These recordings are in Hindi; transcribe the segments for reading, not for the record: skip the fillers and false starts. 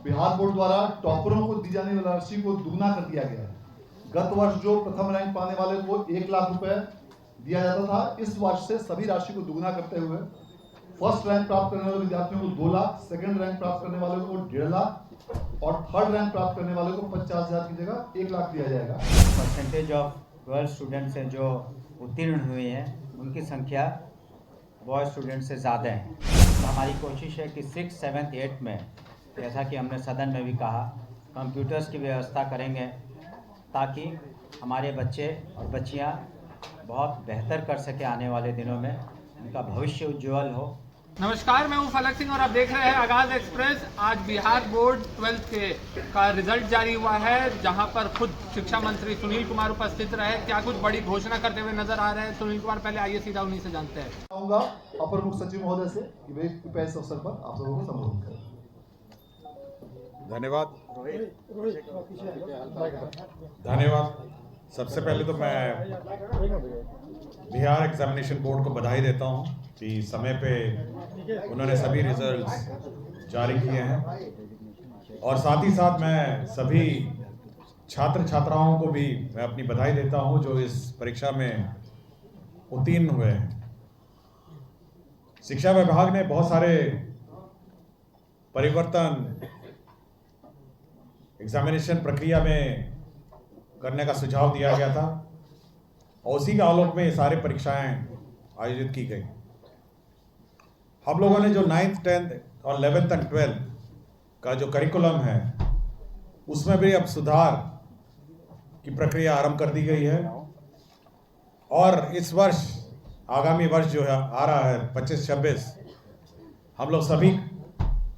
बिहार बोर्ड द्वारा टॉपरों को दी जाने वाली राशि को दुगना कर दिया गया है। गत वर्ष जो प्रथम रैंक पाने वाले को 1 लाख रुपए दिया जाता था, इस वर्ष से सभी राशि को दुगना करते हुए फर्स्ट रैंक प्राप्त करने वाले विद्यार्थियों को 2 लाख, सेकंड रैंक प्राप्त करने वाले को 1.5 लाख और थर्ड रैंक प्राप्त करने वाले को 50,000 की जगह 1 लाख दिया जाएगा। परसेंटेज ऑफ 12 स्टूडेंट्स हैं जो उत्तीर्ण हुए हैं, उनकी संख्या बॉय स्टूडेंट से ज़्यादा है। तो हमारी कोशिश है कि 6, 7, 8 में, जैसा कि हमने सदन में भी कहा, कंप्यूटर्स की व्यवस्था करेंगे ताकि हमारे बच्चे और बच्चियां बहुत बेहतर कर सके आने वाले दिनों में, उनका भविष्य उज्ज्वल हो। नमस्कार, मैं हूं फलक सिंह और आप देख रहे हैं आगाज़ एक्सप्रेस। आज बिहार बोर्ड 12th का रिजल्ट जारी हुआ है, जहां पर खुद शिक्षा मंत्री सुनील कुमार उपस्थित रहे। क्या कुछ बड़ी घोषणा करते हुए नजर आ रहे हैं सुनील कुमार? पहले आइए सीधा उन्हीं से जानते हैं। चाहूंगा अपर मुख्य सचिव महोदय से कि वे कृपया इस अवसर पर आप लोगों को संबोधित करें। धन्यवाद। सबसे पहले तो मैं बिहार एग्जामिनेशन बोर्ड को बधाई देता हूं कि समय पे उन्होंने सभी रिजल्ट्स जारी किए हैं, और साथ ही साथ मैं सभी छात्र छात्राओं को भी मैं अपनी बधाई देता हूं जो इस परीक्षा में उत्तीर्ण हुए हैं। शिक्षा विभाग ने बहुत सारे परिवर्तन एग्जामिनेशन प्रक्रिया में करने का सुझाव दिया गया था, और उसी के आलोक में ये सारे परीक्षाएं आयोजित की गई। हम लोगों ने जो 9th, 10th और 11th एंड 12th का जो करिकुलम है, उसमें भी अब सुधार की प्रक्रिया आरंभ कर दी गई है, और इस वर्ष, आगामी वर्ष जो है आ रहा है 25-26, हम लोग सभी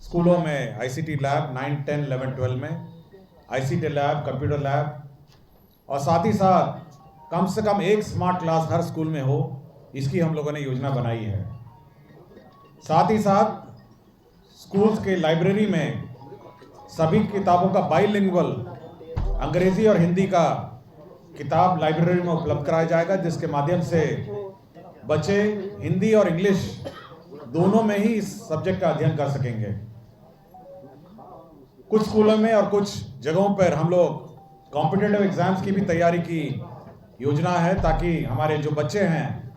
स्कूलों में ICT लैब 9, 10, 11, 12 में ICT लैब, कंप्यूटर लैब, और साथ ही साथ कम से कम एक स्मार्ट क्लास हर स्कूल में हो, इसकी हम लोगों ने योजना बनाई है। साथ ही साथ स्कूल्स के लाइब्रेरी में सभी किताबों का बाइलिंगुअल अंग्रेजी और हिंदी का किताब लाइब्रेरी में उपलब्ध कराया जाएगा, जिसके माध्यम से बच्चे हिंदी और इंग्लिश दोनों में ही इस सब्जेक्ट का अध्ययन कर सकेंगे। कुछ स्कूलों में और कुछ जगहों पर हम लोग कॉम्पिटिटिव एग्जाम्स की भी तैयारी की योजना है, ताकि हमारे जो बच्चे हैं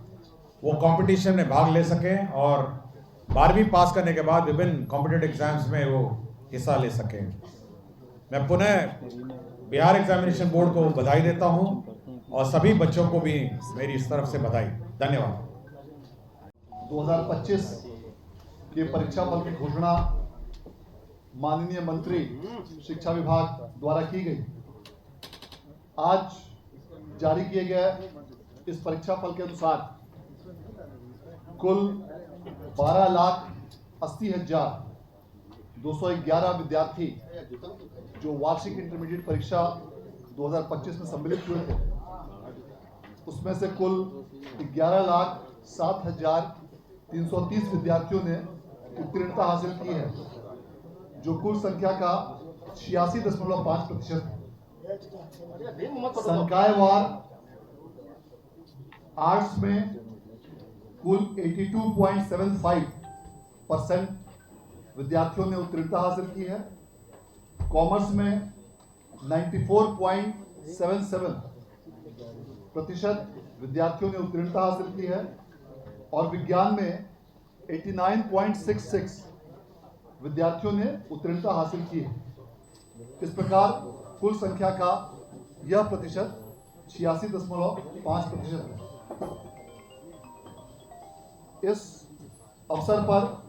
वो कंपटीशन में भाग ले सकें और 12वीं पास करने के बाद विभिन्न कॉम्पिटिटिव एग्जाम्स में वो हिस्सा ले सकें। मैं पुनः बिहार एग्जामिनेशन बोर्ड को बधाई देता हूं, और सभी बच्चों को भी मेरी इस तरफ से बधाई। धन्यवाद। 2025 के परीक्षा फल की घोषणा माननीय मंत्री शिक्षा विभाग द्वारा की गई। आज जारी किए गए इस परीक्षा फल के अनुसार कुल 12,80,211 विद्यार्थी जो वार्षिक इंटरमीडिएट परीक्षा 2025 में सम्मिलित हुए थे, उसमें से कुल 11,07,330 विद्यार्थियों ने उत्तीर्णता हासिल की है, जो कुल संख्या का 86.5% है। संकायवार आर्ट्स में कुल 82.75% विद्यार्थियों ने उत्तीर्णता हासिल की है, कॉमर्स में 94.77% विद्यार्थियों ने उत्तीर्णता हासिल की है, और विज्ञान में 89.66 विद्यार्थियों ने उत्तीर्णता हासिल की है। इस प्रकार कुल संख्या का यह प्रतिशत 86.5% है। इस अवसर पर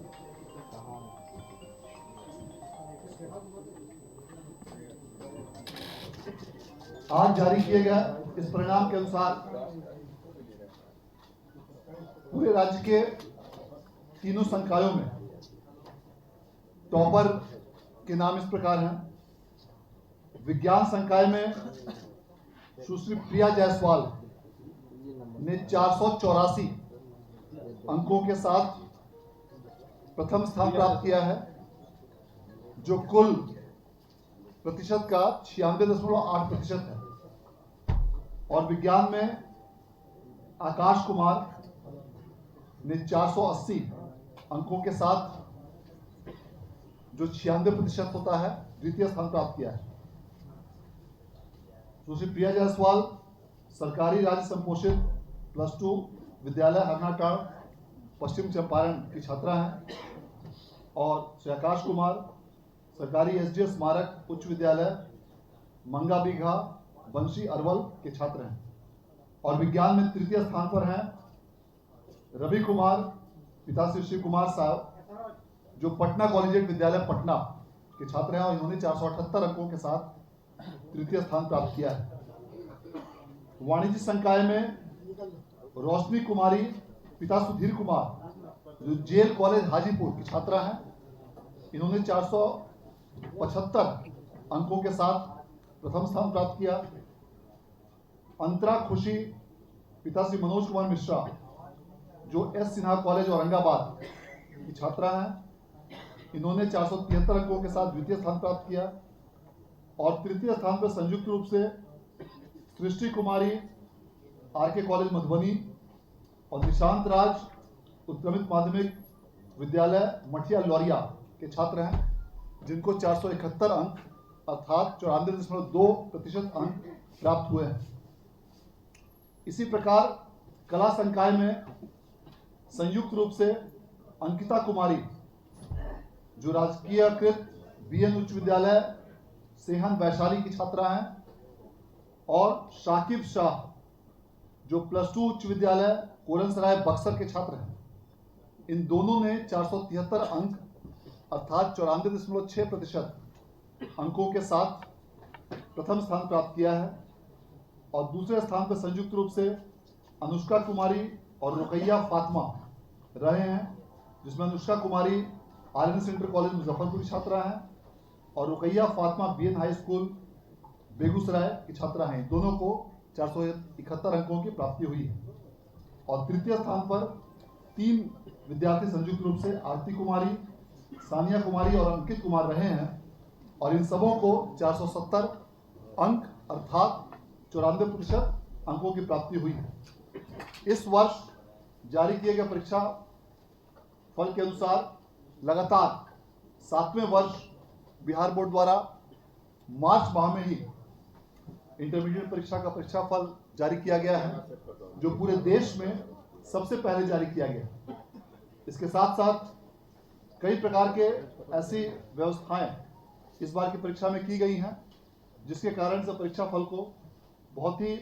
आज जारी किए गए इस परिणाम के अनुसार पूरे राज्य के तीनों संकायों में टॉपर के नाम इस प्रकार हैं। विज्ञान संकाय में सुश्री प्रिया जायसवाल ने 484 अंकों के साथ प्रथम स्थान प्राप्त किया है, जो कुल प्रतिशत का 96.8% है। और विज्ञान में आकाश कुमार ने 480 अंकों के साथ जो 96% होता है, द्वितीय स्थान प्राप्त किया है। सुश्री प्रिया जायसवाल सरकारी राज्य संपोषित +2 विद्यालय हरनाटाड़ पश्चिम चंपारण की छात्रा हैं और श्री आकाश कुमार सरकारी एसडीएस स्मारक उच्च विद्यालय मंगा बीघा बंशी अरवल के छात्र हैं। और विज्ञान में तृतीय स्थान पर हैं रवि कुमार पिता श्री शिव कुमार साहब, जो पटना कॉलेजिएट विद्यालय पटना के छात्र हैं और इन्होंने 478 अंकों के साथ तृतीय स्थान प्राप्त किया है। वाणिज्य संकाय में रोशनी कुमारी पिता सुधीर कुमार, जो जेल कॉलेज हाजीपुर की छात्रा हैं, इन्होंने 475 अंकों के साथ प्रथम स्थान प्राप्त किया। अंतरा खुशी पिता श्री मनोज कुमार मिश्रा, जो एस सिन्हा कॉलेज औरंगाबाद की छात्रा हैं, इन्होंने 473 अंकों के साथ द्वितीय स्थान प्राप्त किया। और तृतीय स्थान पर संयुक्त रूप से सृष्टि कुमारी आरके कॉलेज मधुबनी और निशांत राज उत्क्रमित माध्यमिक विद्यालय मठिया लौरिया के छात्र हैं, जिनको 471 अंक अर्थात 94.2% अंक प्राप्त हुए हैं। इसी प्रकार कला संकाय में संयुक्त रूप से अंकिता कुमारी, जो राजकीयकृत बीएन उच्च विद्यालय सेहन वैशाली की छात्रा हैं, और शाकिब शाह, जो +2 उच्च विद्यालय कोरनसराय बक्सर के छात्र हैं, इन दोनों ने 473 अंक अर्थात 94.6% अंकों के साथ प्रथम स्थान प्राप्त किया है। और दूसरे स्थान पर संयुक्त रूप से अनुष्का कुमारी और रुकैया फातिमा रहे हैं, जिसमें अनुष्का कुमारी आर्यन सेंटर कॉलेज मुजफ्फरपुर की छात्रा हैं और Ruqaiya Fatima BN high school Begusarai की छात्रा हैं। दोनों को 471 अंकों की प्राप्ति हुई है। और तृतीय स्थान पर 3 विद्यार्थी संयुक्त रूप से आरती कुमारी, सानिया कुमारी और अंकित कुमार रहे हैं और इन सबों को 470 अंक अर्थात 94% अंकों की प्राप्ति हुई है। इस वर्ष जारी किए गए परीक्षा फल के अनुसार लगातार 7वें वर्ष बिहार बोर्ड द्वारा मार्च माह में ही इंटरमीडिएट परीक्षा का परीक्षा फल जारी किया गया है, जो पूरे देश में सबसे पहले जारी किया गया। इसके साथ साथ कई प्रकार के ऐसी व्यवस्थाएं इस बार की परीक्षा में की गई हैं, जिसके कारण से परीक्षा फल को बहुत ही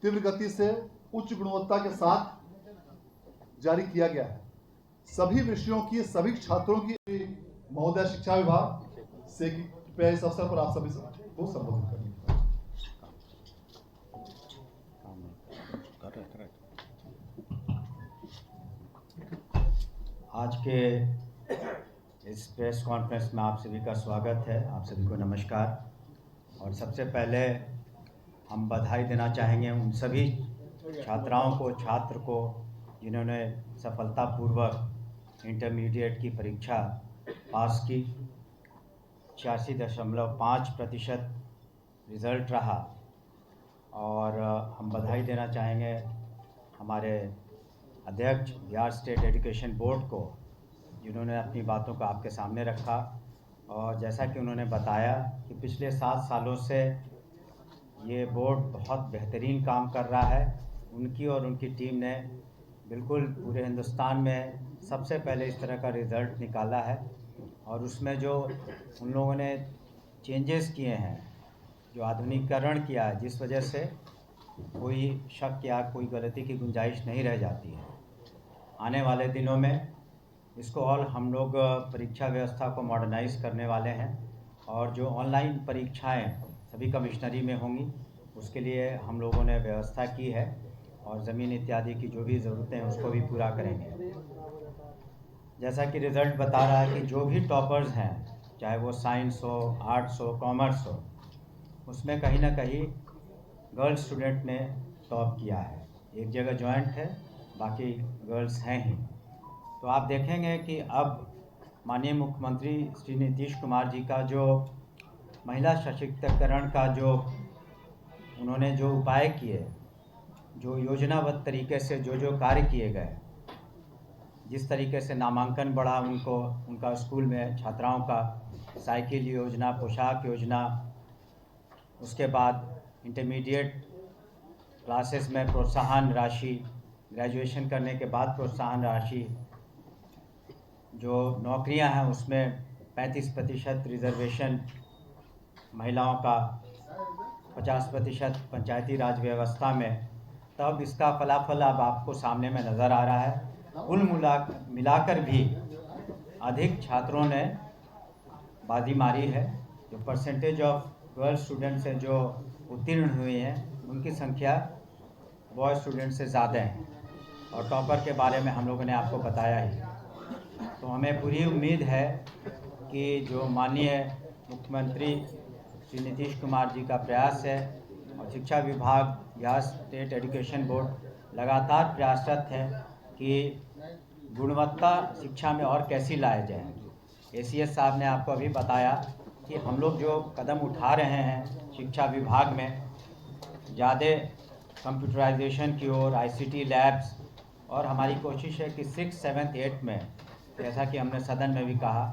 तीव्र गति से उच्च गुणवत्ता के साथ जारी किया गया है। सभी विषयों की सभी छात्रों की महोदय शिक्षा विभाग से इस अवसर पर आप सभी को संबोधित करेंगे। आज के इस प्रेस कॉन्फ्रेंस में आप सभी का स्वागत है। आप सभी को नमस्कार। और सबसे पहले हम बधाई देना चाहेंगे उन सभी छात्राओं को, छात्र को, जिन्होंने सफलतापूर्वक इंटरमीडिएट की परीक्षा पास की। 86.5% रिज़ल्ट रहा। और हम बधाई देना चाहेंगे हमारे अध्यक्ष बिहार स्टेट एजुकेशन बोर्ड को, जिन्होंने अपनी बातों को आपके सामने रखा। और जैसा कि उन्होंने बताया कि पिछले 7 सालों से ये बोर्ड बहुत बेहतरीन काम कर रहा है। उनकी और उनकी टीम ने बिल्कुल पूरे हिंदुस्तान में सबसे पहले इस तरह का रिज़ल्ट निकाला है। और उसमें जो उन लोगों ने चेंजेस किए हैं, जो आधुनिकीकरण किया है, जिस वजह से कोई शक या कोई गलती की गुंजाइश नहीं रह जाती है। आने वाले दिनों में इसको और हम लोग परीक्षा व्यवस्था को मॉडर्नाइज़ करने वाले हैं। और जो ऑनलाइन परीक्षाएं सभी कमिश्नरी में होंगी, उसके लिए हम लोगों ने व्यवस्था की है और ज़मीन इत्यादि की जो भी ज़रूरतें हैं उसको भी पूरा करेंगे। जैसा कि रिज़ल्ट बता रहा है कि जो भी टॉपर्स हैं, चाहे वो साइंस हो, आर्ट्स हो, कॉमर्स हो, उसमें कहीं ना कहीं गर्ल्स स्टूडेंट ने टॉप किया है। एक जगह जॉइंट है, बाकी गर्ल्स हैं ही। तो आप देखेंगे कि अब माननीय मुख्यमंत्री श्री नीतीश कुमार जी का जो महिला सशक्तिकरण का जो उन्होंने जो उपाय किए, जो योजनाबद्ध तरीके से जो कार्य किए गए, जिस तरीके से नामांकन बढ़ा उनको, उनका स्कूल में छात्राओं का साइकिल योजना, पोशाक योजना, उसके बाद इंटरमीडिएट क्लासेस में प्रोत्साहन राशि, ग्रेजुएशन करने के बाद प्रोत्साहन राशि, जो नौकरियां हैं उसमें 35% रिजर्वेशन, महिलाओं का 50% पंचायती राज व्यवस्था में, तब इसका फलाफल अब आपको सामने में नज़र आ रहा है। कुल मिलाकर भी अधिक छात्रों ने बाजी मारी है। जो परसेंटेज ऑफ गर्ल स्टूडेंट्स हैं जो उत्तीर्ण हुए हैं उनकी संख्या बॉय स्टूडेंट से ज़्यादा है, और टॉपर के बारे में हम लोगों ने आपको बताया ही। तो हमें पूरी उम्मीद है कि जो माननीय मुख्यमंत्री श्री नीतीश कुमार जी का प्रयास है और शिक्षा विभाग, बिहार स्टेट एजुकेशन बोर्ड लगातार प्रयासरत है कि गुणवत्ता शिक्षा में और कैसी लाया जाए। एसीएस साहब ने आपको अभी बताया कि हम लोग जो कदम उठा रहे हैं शिक्षा विभाग में, ज़्यादा कंप्यूटराइजेशन की ओर, आईसीटी लैब्स, और हमारी कोशिश है कि 6, 7, 8 में, जैसा कि हमने सदन में भी कहा,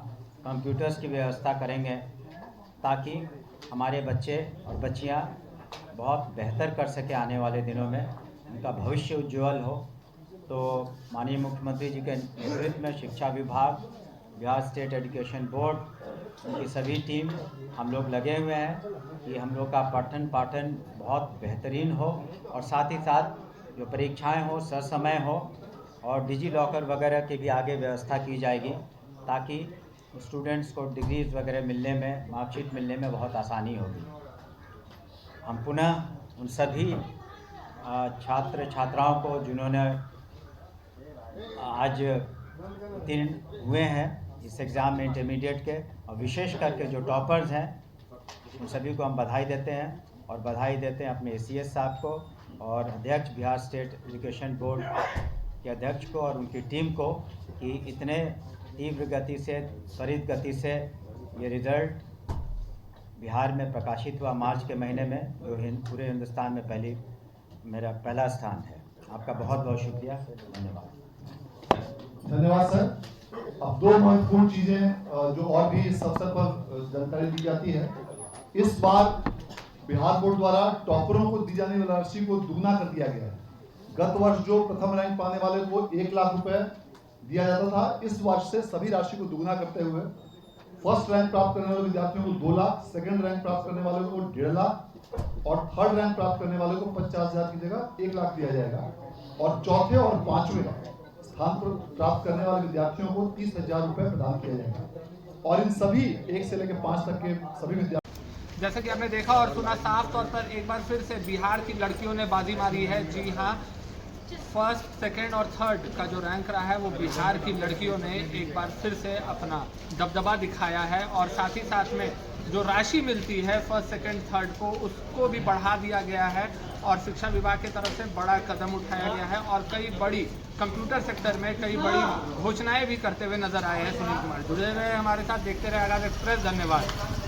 कंप्यूटर्स की व्यवस्था करेंगे ताकि हमारे बच्चे और बच्चियां बहुत बेहतर कर सके आने वाले दिनों में, उनका भविष्य उज्ज्वल हो। तो माननीय मुख्यमंत्री जी के नेतृत्व में शिक्षा विभाग, बिहार स्टेट एजुकेशन बोर्ड, उनकी सभी टीम, हम लोग लगे हुए हैं कि हम लोग का पठन पाठन बहुत बेहतरीन हो, और साथ ही साथ जो परीक्षाएं हो ससमय हो, और डिजी लॉकर वगैरह की भी आगे व्यवस्था की जाएगी ताकि स्टूडेंट्स को डिग्रीज वगैरह मिलने में, मार्कशीट मिलने में बहुत आसानी होगी। हम पुनः उन सभी छात्र छात्राओं को जिन्होंने आज उत्तीर्ण हुए हैं इस एग्ज़ाम में इंटरमीडिएट के, और विशेष करके जो टॉपर्स हैं, उन सभी को हम बधाई देते हैं, और बधाई देते हैं अपने एसीएस साहब को और अध्यक्ष बिहार स्टेट एजुकेशन बोर्ड के अध्यक्ष को और उनकी टीम को कि इतने तीव्र गति से, त्वरित गति से ये रिज़ल्ट बिहार में प्रकाशित हुआ मार्च के महीने में, जो पूरे हिंदुस्तान में मेरा पहला स्थान है। आपका बहुत बहुत शुक्रिया, धन्यवाद। धन्यवाद सर। अब दो महत्वपूर्ण चीजें जो और भी इस अवसर पर जानकारी दी जाती है। इस बार बिहार बोर्ड द्वारा टॉपरों को दी जाने वाली राशि को दुगना कर दिया गया है। गत वर्ष जो प्रथम रैंक पाने वाले को 1 लाख रुपए दिया जाता था, इस वर्ष से सभी राशि को दुगना करते हुए फर्स्ट रैंक प्राप्त करने वाले विद्यार्थियों को 2 लाख, सेकंड रैंक प्राप्त करने वाले को 1.5 लाख और थर्ड रैंक प्राप्त करने वाले को 50,000 की जगह 1 लाख दिया जाएगा, और चौथे और पांचवें स्थान पर प्राप्त करने वाले विद्यार्थियों को 30,000 रुपए प्रदान किया जाएगा। और इन सभी 1 से लेकर 5 तक के सभी विद्यार्थी, जैसा कि आपने देखा और सुना, साफ तौर पर एक बार फिर से बिहार की लड़कियों ने बाजी मारी है। जी हाँ, फर्स्ट, सेकंड और थर्ड का जो रैंक रहा है वो बिहार की लड़कियों ने एक बार फिर से अपना दबदबा दिखाया है, और साथ ही साथ में जो राशि मिलती है फर्स्ट, सेकंड, थर्ड को, उसको भी बढ़ा दिया गया है, और शिक्षा विभाग की तरफ से बड़ा कदम उठाया गया है, और कई बड़ी कंप्यूटर सेक्टर में कई बड़ी घोषणाएं भी करते हुए नजर आए हैं सुनील कुमार। जुड़े रहे हमारे साथ, देखते रहे आगाज एक्सप्रेस। धन्यवाद।